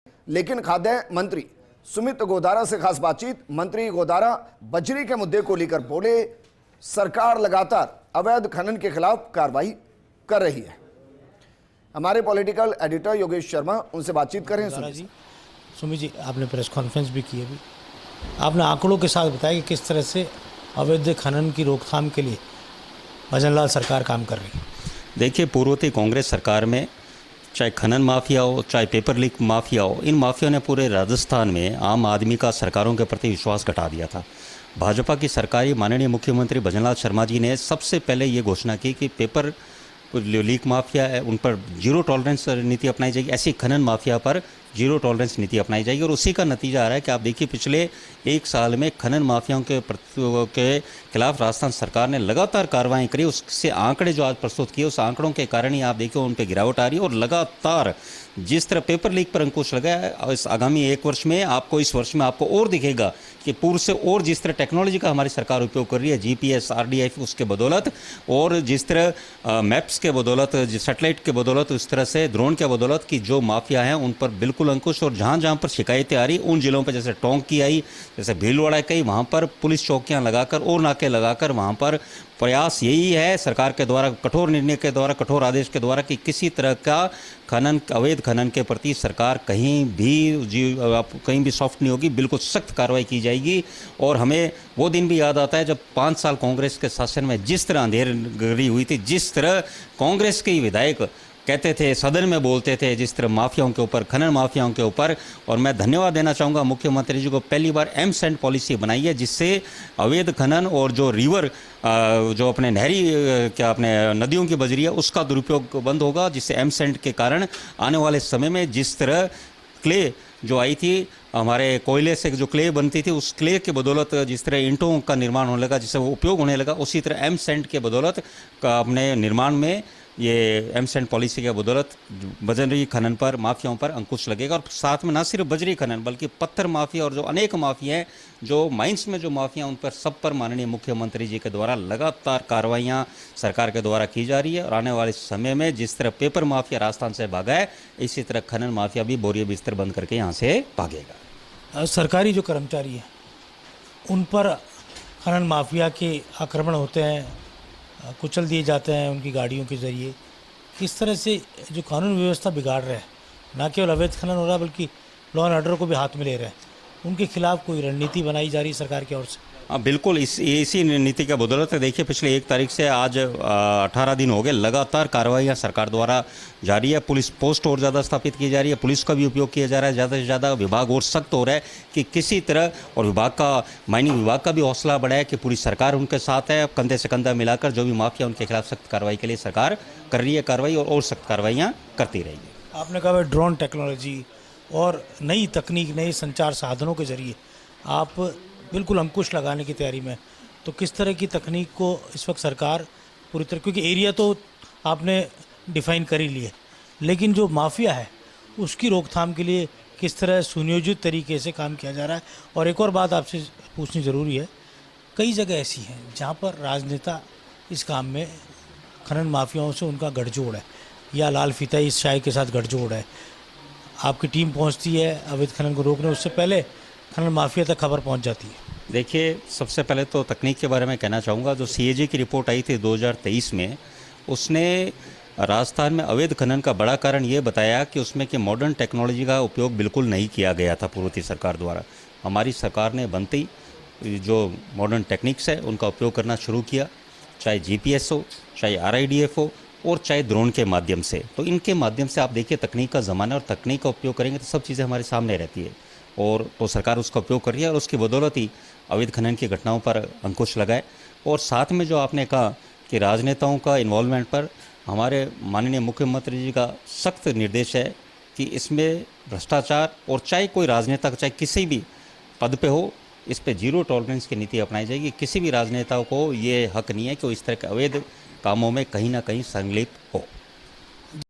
लेकिन खाद्य मंत्री सुमित गोदारा से खास बातचीत। मंत्री गोदारा बजरी के मुद्दे को लेकर बोले, सरकार लगातार अवैध खनन के खिलाफ कार्रवाई कर रही है। हमारे पॉलिटिकल एडिटर योगेश शर्मा उनसे बातचीत करें। सुमित जी, आपने प्रेस कॉन्फ्रेंस भी की अभी, आपने आंकड़ों के साथ बताया कि किस तरह से अवैध खनन की रोकथाम के लिए भजन लाल सरकार काम कर रही है। देखिए, पूर्ववर्ती कांग्रेस सरकार में चाहे खनन माफिया हो, चाहे पेपर लीक माफिया हो, इन माफियाओं ने पूरे राजस्थान में आम आदमी का सरकारों के प्रति विश्वास घटा दिया था। भाजपा की सरकारी माननीय मुख्यमंत्री भजन लाल शर्मा जी ने सबसे पहले ये घोषणा की कि पेपर लीक माफिया है उन पर जीरो टॉलरेंस नीति अपनाई जाएगी, ऐसी खनन माफिया पर जीरो टॉलरेंस नीति अपनाई जाएगी। और उसी का नतीजा आ रहा है कि आप देखिए, पिछले एक साल में खनन माफियाओं के खिलाफ राजस्थान सरकार ने लगातार कार्रवाई करी। उससे आंकड़े जो आज प्रस्तुत किए, उस आंकड़ों के कारण ही आप देखिए उन पर गिरावट आ रही है। और लगातार जिस तरह पेपर लीक पर अंकुश लगा है, इस आगामी एक वर्ष में आपको, इस वर्ष में आपको और दिखेगा कि पूर्व से और जिस तरह टेक्नोलॉजी का हमारी सरकार उपयोग कर रही है, जीपीएस, आरडीआई उसके बदौलत, और जिस तरह मैप्स के बदौलत, सैटेलाइट के बदौलत, उस तरह से ड्रोन के बदौलत की जो माफिया हैं उन पर बिल्कुल अंकुश। और जहाँ जहाँ पर शिकायतें आ रही, उन जिलों पर जैसे टोंक की आई, जैसे भीलवाड़ा की, वहाँ पर पुलिस चौकियाँ लगाकर और नाके लगाकर वहाँ पर प्रयास यही है सरकार के द्वारा, कठोर निर्णय के द्वारा, कठोर आदेश के द्वारा, कि किसी तरह का खनन, अवैध खनन के प्रति सरकार कहीं भी सॉफ्ट नहीं होगी, बिल्कुल सख्त कार्रवाई की जाएगी। और हमें वो दिन भी याद आता है जब 5 साल कांग्रेस के शासन में जिस तरह अंधेरगिरी हुई थी, जिस तरह कांग्रेस के विधायक कहते थे, सदन में बोलते थे, जिस तरह माफियाओं के ऊपर, खनन माफियाओं के ऊपर। और मैं धन्यवाद देना चाहूँगा मुख्यमंत्री जी को, पहली बार एम सेंड पॉलिसी बनाई है, जिससे अवैध खनन और जो रिवर, जो अपने अपने नदियों की बजरी है, उसका दुरुपयोग बंद होगा, जिससे एम सेंड के कारण आने वाले समय में जिस तरह क्ले जो आई थी, हमारे कोयले से जो क्ले बनती थी, उस क्ले के बदौलत जिस तरह ईंटों का निर्माण होने लगा, जिससे वो उपयोग होने लगा, उसी तरह एम सेंड के बदौलत अपने निर्माण में ये एम सेंड पॉलिसी के बदौलत बजरी खनन पर, माफियाओं पर अंकुश लगेगा। और साथ में ना सिर्फ बजरी खनन, बल्कि पत्थर माफिया और जो अनेक माफिया हैं, जो माइंस में जो माफिया, उन पर सब पर माननीय मुख्यमंत्री जी के द्वारा लगातार कार्रवाइयाँ सरकार के द्वारा की जा रही है। और आने वाले समय में जिस तरह पेपर माफिया राजस्थान से भागा है, इसी तरह खनन माफिया भी बोरिया बिस्तर बंद करके यहाँ से भागेगा। सरकारी जो कर्मचारी हैं उन पर खनन माफिया के आक्रमण होते हैं, कुचल दिए जाते हैं उनकी गाड़ियों के ज़रिए। किस तरह से जो कानून व्यवस्था बिगाड़ रहा है, ना केवल अवैध खनन हो रहा बल्कि लॉ एंड ऑर्डर को भी हाथ में ले रहे हैं, उनके खिलाफ कोई रणनीति बनाई जा रही सरकार की ओर से? हाँ, बिल्कुल। इसी नीति का बदौलत है। देखिए, पिछले 1 तारीख से आज 18 दिन हो गए, लगातार कार्रवाइयाँ सरकार द्वारा जारी है। पुलिस पोस्ट और ज़्यादा स्थापित की जा रही है, पुलिस का भी उपयोग किया जा रहा है ज़्यादा से ज़्यादा। विभाग और सख्त हो रहा है कि किसी तरह, और माइनिंग विभाग का भी हौसला बढ़ा है कि पूरी सरकार उनके साथ है। कंधे से कंधा मिलाकर जो भी माफिया, उनके खिलाफ सख्त कार्रवाई के लिए सरकार कर रही है कार्रवाई, और सख्त कार्रवाइयाँ करती रहेगी। आपने कहा ड्रोन टेक्नोलॉजी और नई तकनीक, नए संचार साधनों के जरिए आप बिल्कुल अंकुश लगाने की तैयारी में, तो किस तरह की तकनीक को इस वक्त सरकार पूरी तरह, क्योंकि एरिया तो आपने डिफाइन कर ही लिए, लेकिन जो माफिया है उसकी रोकथाम के लिए किस तरह सुनियोजित तरीके से काम किया जा रहा है? और एक और बात आपसे पूछनी ज़रूरी है, कई जगह ऐसी हैं जहाँ पर राजनेता इस काम में खनन माफियाओं से उनका गठजोड़ है, या लाल फीताई इस शाही के साथ गठजोड़ है। आपकी टीम पहुँचती है अवैध खनन को रोकने, उससे पहले खनन माफिया तक खबर पहुंच जाती है। देखिए, सबसे पहले तो तकनीक के बारे में कहना चाहूँगा। जो सीएजी की रिपोर्ट आई थी 2023 में, उसने राजस्थान में अवैध खनन का बड़ा कारण ये बताया कि उसमें कि मॉडर्न टेक्नोलॉजी का उपयोग बिल्कुल नहीं किया गया था पूर्ववर्ती सरकार द्वारा। हमारी सरकार ने बनते ही जो मॉडर्न टेक्निक्स है उनका उपयोग करना शुरू किया, चाहे जीपीएस हो, चाहे आरआईडीएफ हो, और चाहे ड्रोन के माध्यम से। तो इनके माध्यम से आप देखिए, तकनीक का ज़माना, और तकनीक का उपयोग करेंगे तो सब चीज़ें हमारे सामने रहती है, और तो सरकार उसका उपयोग कर रही है। और उसकी बदौलत ही अवैध खनन की घटनाओं पर अंकुश लगाए। और साथ में जो आपने कहा कि राजनेताओं का इन्वॉल्वमेंट पर, हमारे माननीय मुख्यमंत्री जी का सख्त निर्देश है कि इसमें भ्रष्टाचार, और चाहे कोई राजनेता, चाहे किसी भी पद पे हो, इस पे जीरो टॉलरेंस की नीति अपनाई जाएगी। किसी भी राजनेता को ये हक नहीं है कि वो इस तरह के अवैध कामों में कहीं ना कहीं संलिप्त हो।